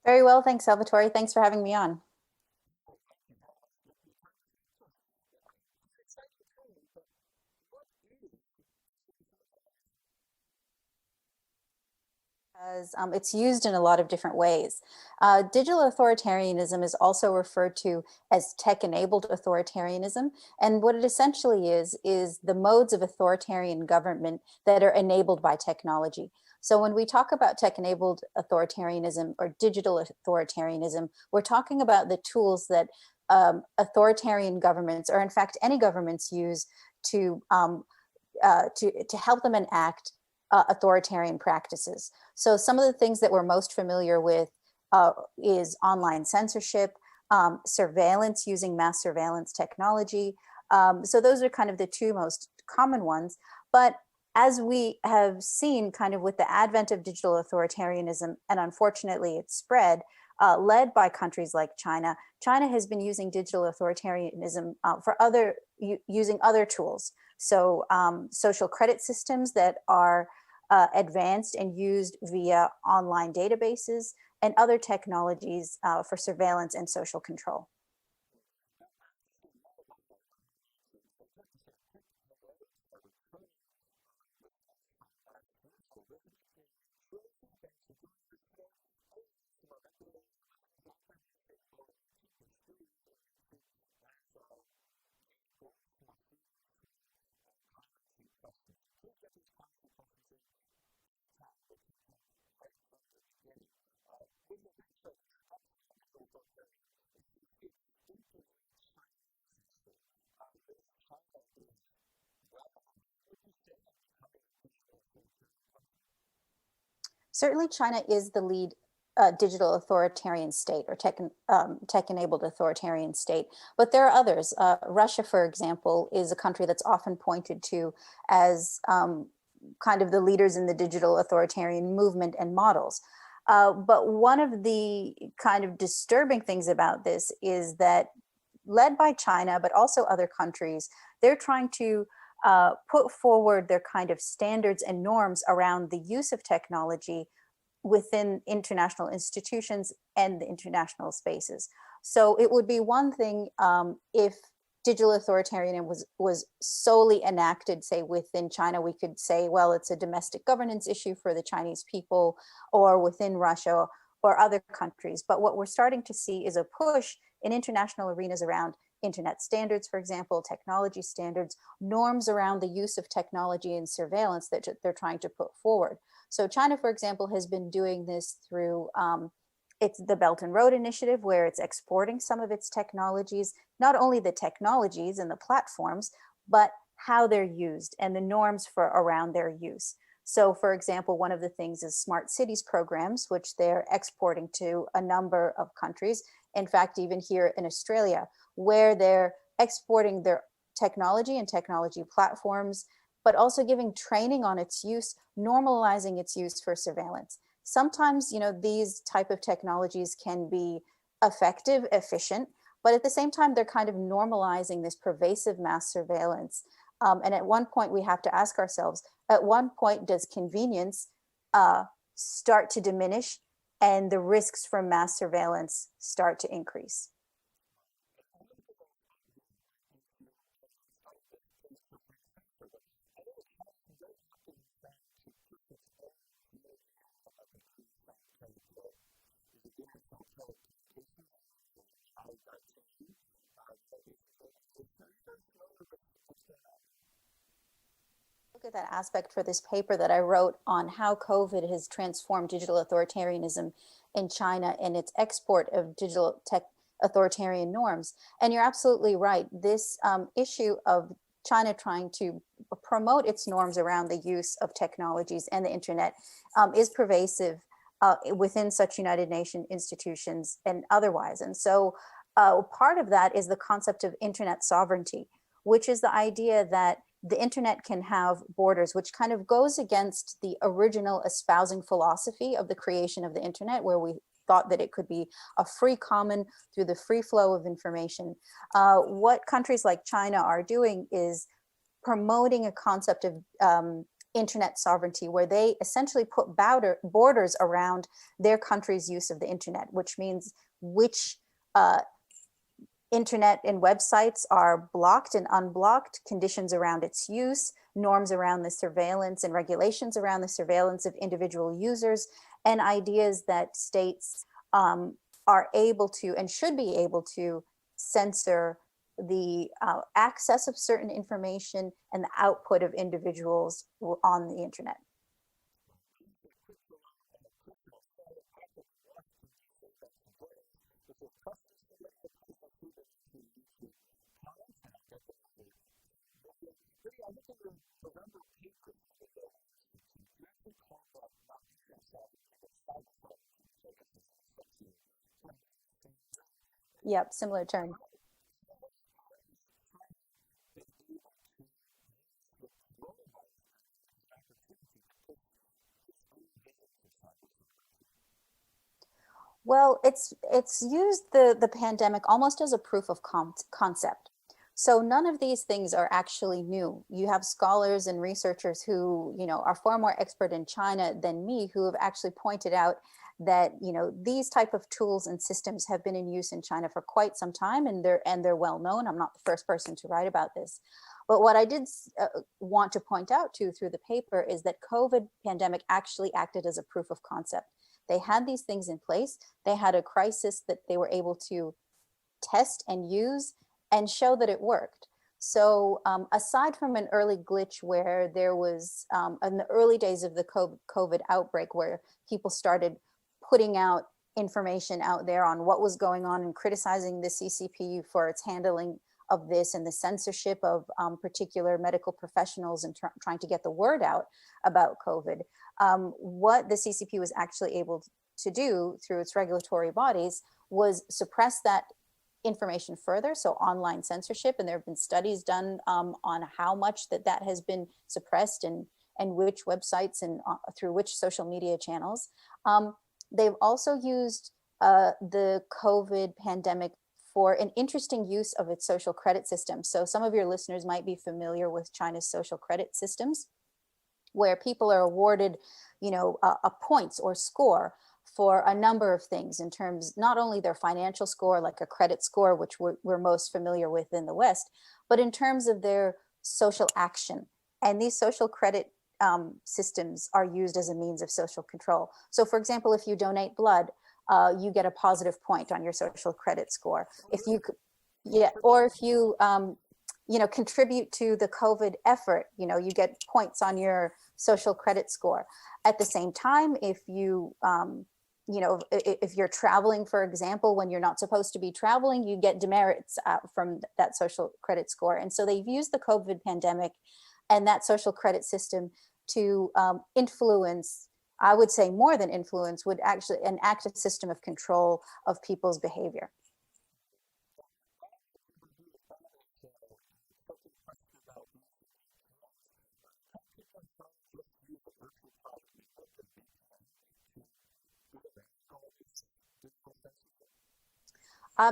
Very well, thanks, Salvatore. Thanks for having me on. Because it's used in a lot of different ways. Digital authoritarianism is also referred to as tech-enabled authoritarianism. And what it essentially is the modes of authoritarian government that are enabled by technology. So when we talk about tech-enabled authoritarianism or digital authoritarianism, we're talking about the tools that authoritarian governments, or in fact any governments, use to help them enact authoritarian practices. So some of the things that we're most familiar with is online censorship, surveillance using mass surveillance technology. So those are kind of the two most common ones. But as we have seen kind of with the advent of digital authoritarianism, and unfortunately it's spread, led by countries like China, China has been using digital authoritarianism for using other tools. So social credit systems that are advanced and used via online databases and other technologies for surveillance and social control. Certainly, China is the lead digital authoritarian state or tech-enabled authoritarian state, but there are others. Russia, for example, is a country that's often pointed to as kind of the leaders in the digital authoritarian movement and models. But one of the kind of disturbing things about this is that, led by China, but also other countries, they're trying to put forward their kind of standards and norms around the use of technology within international institutions and the international spaces. So it would be one thing if digital authoritarianism was solely enacted, say, within China. We could say, well, it's a domestic governance issue for the Chinese people, or within Russia or other countries. But what we're starting to see is a push in international arenas around internet standards, for example, technology standards, norms around the use of technology and surveillance that they're trying to put forward. So China, for example, has been doing this through it's the Belt and Road Initiative, where it's exporting some of its technologies, not only the technologies and the platforms, but how they're used and the norms for around their use. So, for example, one of the things is smart cities programs, which they're exporting to a number of countries. In fact, even here in Australia, where they're exporting their technology and technology platforms, but also giving training on its use, normalizing its use for surveillance. Sometimes, these type of technologies can be effective, efficient, but at the same time, they're kind of normalizing this pervasive mass surveillance. And at one point, we have to ask ourselves, at one point, does convenience start to diminish and the risks from mass surveillance start to increase? Look at that aspect for this paper that I wrote on how COVID has transformed digital authoritarianism in China and its export of digital tech authoritarian norms. And you're absolutely right. This issue of China trying to promote its norms around the use of technologies and the internet is pervasive within such United Nations institutions and otherwise. And so part of that is the concept of internet sovereignty, which is the idea that the internet can have borders, which kind of goes against the original espousing philosophy of the creation of the internet, where we thought that it could be a free common through the free flow of information. What countries like China are doing is promoting a concept of internet sovereignty, where they essentially put borders around their country's use of the internet, which means which internet and websites are blocked and unblocked, conditions around its use, norms around the surveillance and regulations around the surveillance of individual users, and ideas that states are able to and should be able to censor the access of certain information and the output of individuals on the internet. Yep, similar term. Well, it's used the pandemic almost as a proof of concept. So none of these things are actually new. You have scholars and researchers who, are far more expert in China than me, who have actually pointed out that, these type of tools and systems have been in use in China for quite some time, and they're well known. I'm not the first person to write about this. But what I did want to point out through the paper is that COVID pandemic actually acted as a proof of concept. They had these things in place. They had a crisis that they were able to test and use and show that it worked. So aside from an early glitch where there was, in the early days of the COVID outbreak, where people started putting out information out there on what was going on and criticizing the CCP for its handling of this and the censorship of particular medical professionals and trying to get the word out about COVID, what the CCP was actually able to do through its regulatory bodies was suppress that information further, so online censorship, and there have been studies done on how much that has been suppressed and which websites and through which social media channels. They've also used the COVID pandemic for an interesting use of its social credit system. So some of your listeners might be familiar with China's social credit systems, where people are awarded, a points or score for a number of things in terms, not only their financial score, like a credit score, which we're most familiar with in the West, but in terms of their social action. And these social credit systems are used as a means of social control. So for example, if you donate blood, you get a positive point on your social credit score. If you, yeah, or if you, contribute to the COVID effort, you get points on your social credit score. At the same time, if you, if you're traveling, for example, when you're not supposed to be traveling, you get demerits from that social credit score. And so they've used the COVID pandemic and that social credit system to influence, I would say more than influence, would actually enact a system of control of people's behavior.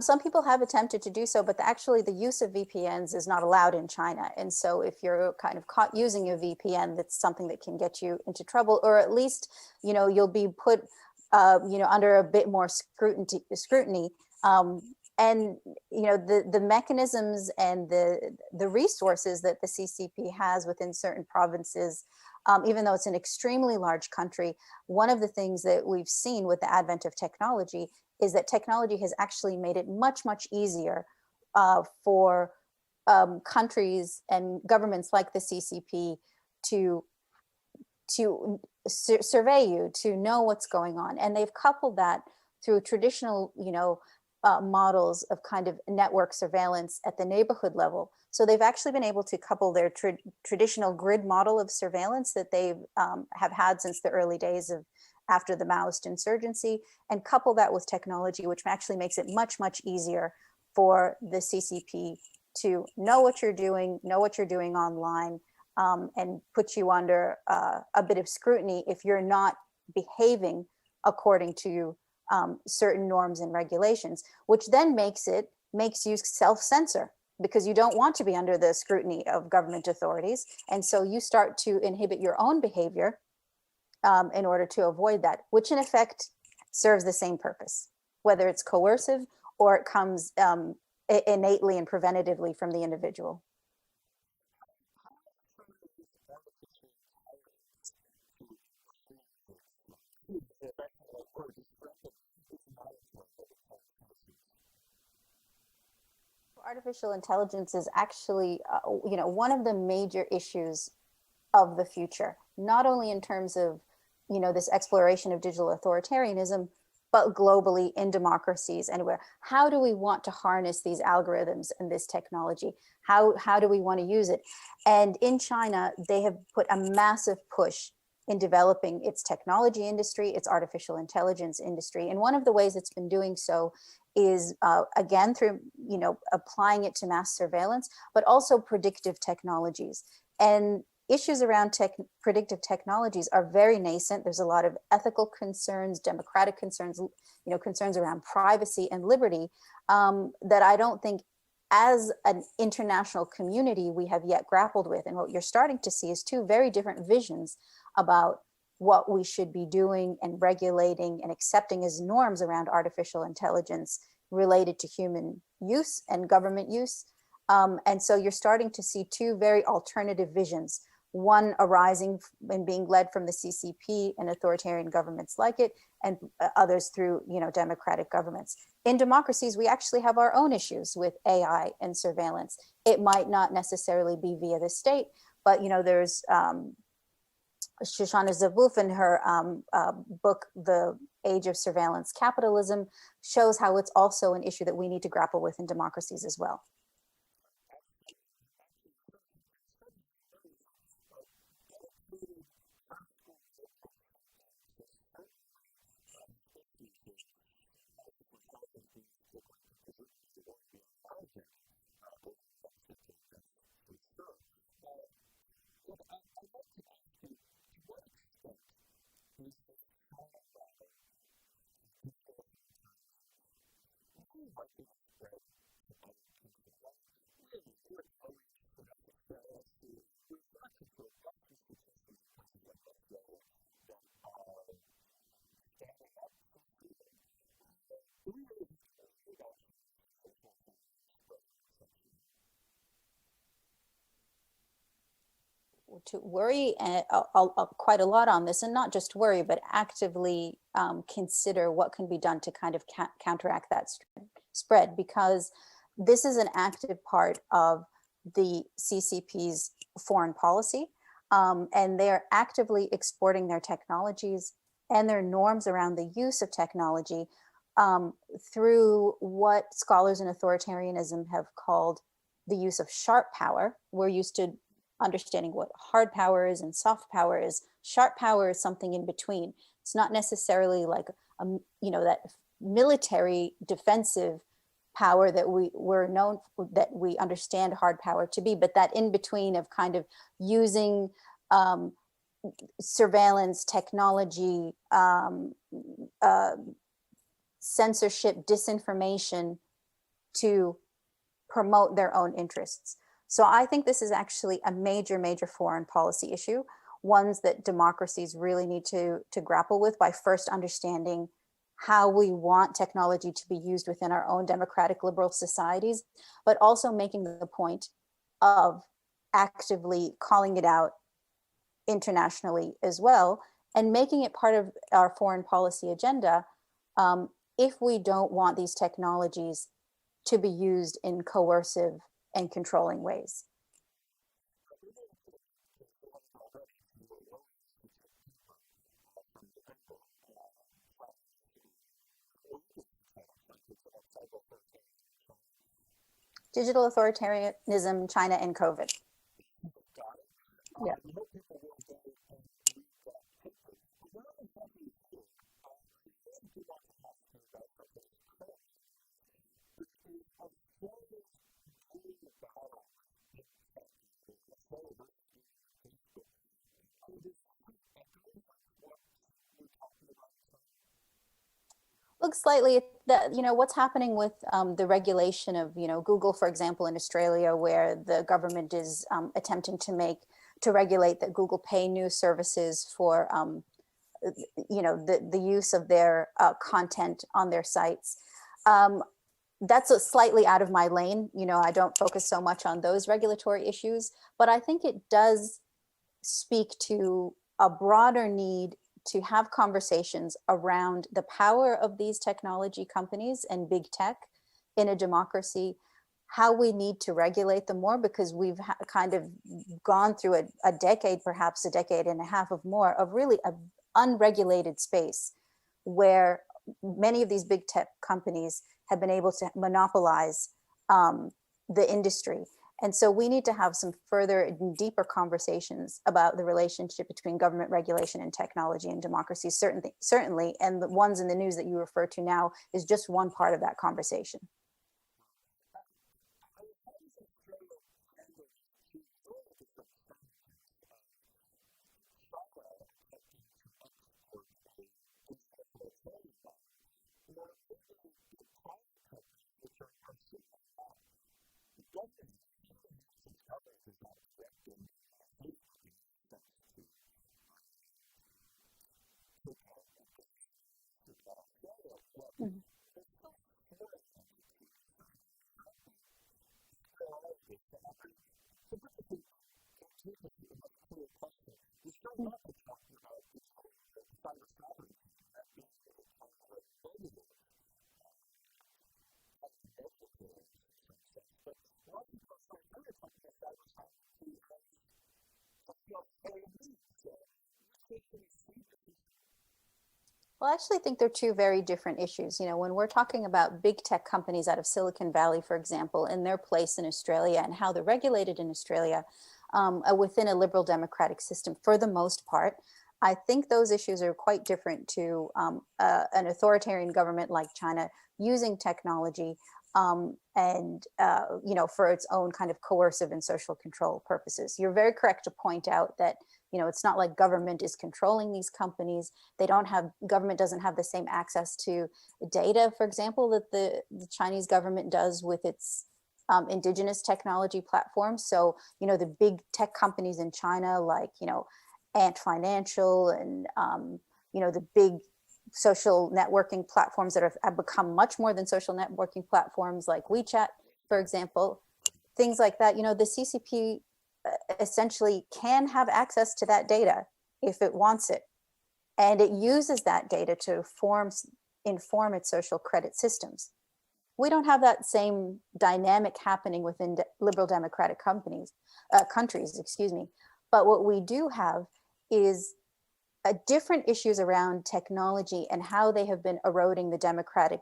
Some people have attempted to do so, but actually the use of VPNs is not allowed in China. And so if you're kind of caught using a VPN, that's something that can get you into trouble, or at least, you'll be put, under a bit more scrutiny. And, the mechanisms and the resources that the CCP has within certain provinces, even though it's an extremely large country, one of the things that we've seen with the advent of technology is that technology has actually made it much, much easier for countries and governments like the CCP to survey you, to know what's going on. And they've coupled that through traditional, models of kind of network surveillance at the neighborhood level. So they've actually been able to couple their traditional grid model of surveillance that they have had since the early days of after the Maoist insurgency, and couple that with technology, which actually makes it much, much easier for the CCP to know what you're doing online, and put you under a bit of scrutiny if you're not behaving according to certain norms and regulations, which then makes you self-censor because you don't want to be under the scrutiny of government authorities. And so you start to inhibit your own behavior in order to avoid that, which in effect serves the same purpose, whether it's coercive or it comes innately and preventatively from the individual. Artificial intelligence is actually, one of the major issues of the future, not only in terms of, this exploration of digital authoritarianism, but globally in democracies anywhere. How do we want to harness these algorithms and this technology? How do we want to use it? And in China, they have put a massive push in developing its technology industry, its artificial intelligence industry. And one of the ways it's been doing so is, again, through, applying it to mass surveillance, but also predictive technologies. And issues around predictive technologies are very nascent. There's a lot of ethical concerns, democratic concerns, concerns around privacy and liberty that I don't think as an international community we have yet grappled with. And what you're starting to see is two very different visions about what we should be doing and regulating and accepting as norms around artificial intelligence related to human use and government use. And so you're starting to see two very alternative visions, one arising and being led from the CCP and authoritarian governments like it, and others through, democratic governments. In democracies, we actually have our own issues with AI and surveillance. It might not necessarily be via the state, but, there's Shoshana Zuboff in her book, The Age of Surveillance Capitalism, shows how it's also an issue that we need to grapple with in democracies as well. To worry quite a lot on this, and not just worry, but actively consider what can be done to kind of counteract that spread, because this is an active part of the CCP's foreign policy, and they're actively exporting their technologies and their norms around the use of technology through what scholars in authoritarianism have called the use of sharp power. We're used to understanding what hard power is and soft power is. Sharp power is something in between. It's not necessarily like that military defensive power that that we understand hard power to be, but that in between of kind of using surveillance technology, censorship, disinformation to promote their own interests. So I think this is actually a major, major foreign policy issue, ones that democracies really need to grapple with by first understanding how we want technology to be used within our own democratic liberal societies, but also making the point of actively calling it out internationally as well, and making it part of our foreign policy agenda if we don't want these technologies to be used in coercive and controlling ways. Digital authoritarianism, China, and COVID. Yeah. Look, slightly that, what's happening with the regulation of, Google, for example, in Australia, where the government is attempting to regulate that Google pay news services for, the use of their content on their sites. That's slightly out of my lane. I don't focus so much on those regulatory issues, but I think it does speak to a broader need to have conversations around the power of these technology companies and big tech in a democracy, how we need to regulate them more, because we've kind of gone through a decade, perhaps a decade and a half of more, of really an unregulated space where many of these big tech companies have been able to monopolize the industry. And so we need to have some further and deeper conversations about the relationship between government regulation and technology and democracy, certainly. And the ones in the news that you refer to now is just one part of that conversation. Mhm. Well, I actually think they're two very different issues. When we're talking about big tech companies out of Silicon Valley, for example, and their place in Australia and how they're regulated in Australia within a liberal democratic system, for the most part, I think those issues are quite different to an authoritarian government like China using technology and for its own kind of coercive and social control purposes. You're very correct to point out that it's not like government is controlling these companies. Government doesn't have the same access to data, for example, that the Chinese government does with its indigenous technology platforms. So, the big tech companies in China, like, Ant Financial and, the big social networking platforms that have become much more than social networking platforms like WeChat, for example, things like that, the CCP essentially can have access to that data if it wants it. And it uses that data to inform its social credit systems. We don't have that same dynamic happening within liberal democratic countries, excuse me. But what we do have is different issues around technology and how they have been eroding the democratic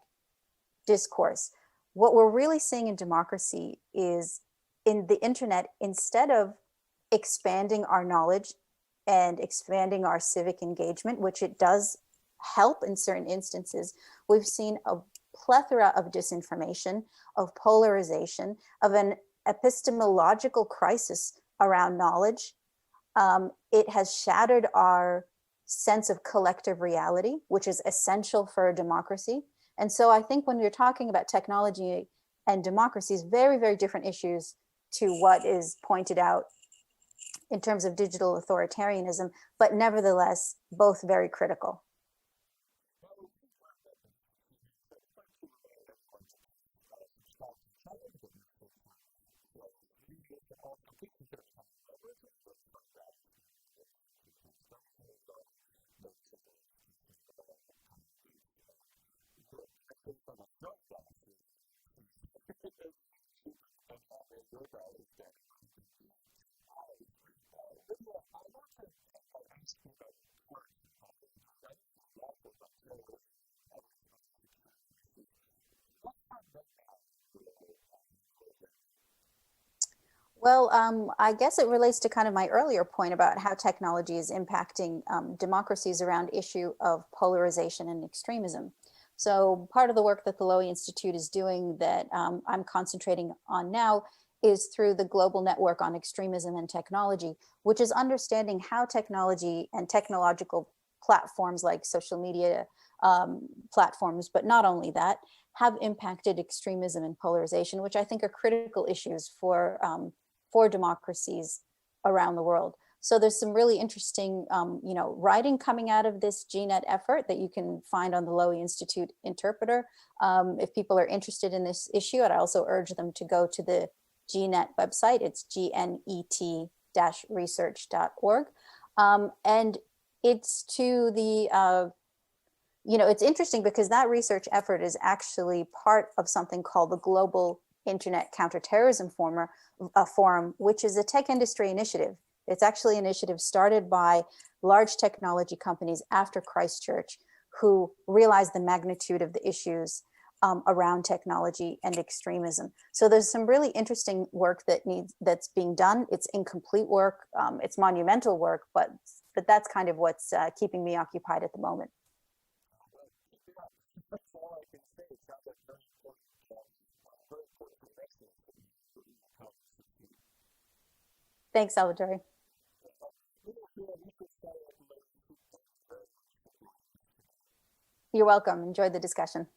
discourse. What we're really seeing in democracy is in the internet, instead of expanding our knowledge and expanding our civic engagement, which it does help in certain instances, we've seen a plethora of disinformation, of polarization, of an epistemological crisis around knowledge. It has shattered our sense of collective reality, which is essential for a democracy. And so I think when you're talking about technology and democracies, very, very different issues to what is pointed out in terms of digital authoritarianism, but nevertheless, both very critical. Well, I guess it relates to kind of my earlier point about how technology is impacting democracies around issue of polarization and extremism. So part of the work that the Lowy Institute is doing that I'm concentrating on now is through the Global Network on Extremism and Technology, which is understanding how technology and technological platforms like social media platforms, but not only that, have impacted extremism and polarization, which I think are critical issues for democracies around the world. So there's some really interesting, writing coming out of this GNet effort that you can find on the Lowy Institute Interpreter. If people are interested in this issue, I'd also urge them to go to the GNet website. It's gnet-research.org. And it's to the, it's interesting because that research effort is actually part of something called the Global Internet Counterterrorism Forum, which is a tech industry initiative. It's actually an initiative started by large technology companies after Christchurch who realized the magnitude of the issues around technology and extremism. So there's some really interesting work that's being done. It's incomplete work, it's monumental work, but that's kind of what's keeping me occupied at the moment. Thanks, Salvatore. You're welcome. Enjoyed the discussion.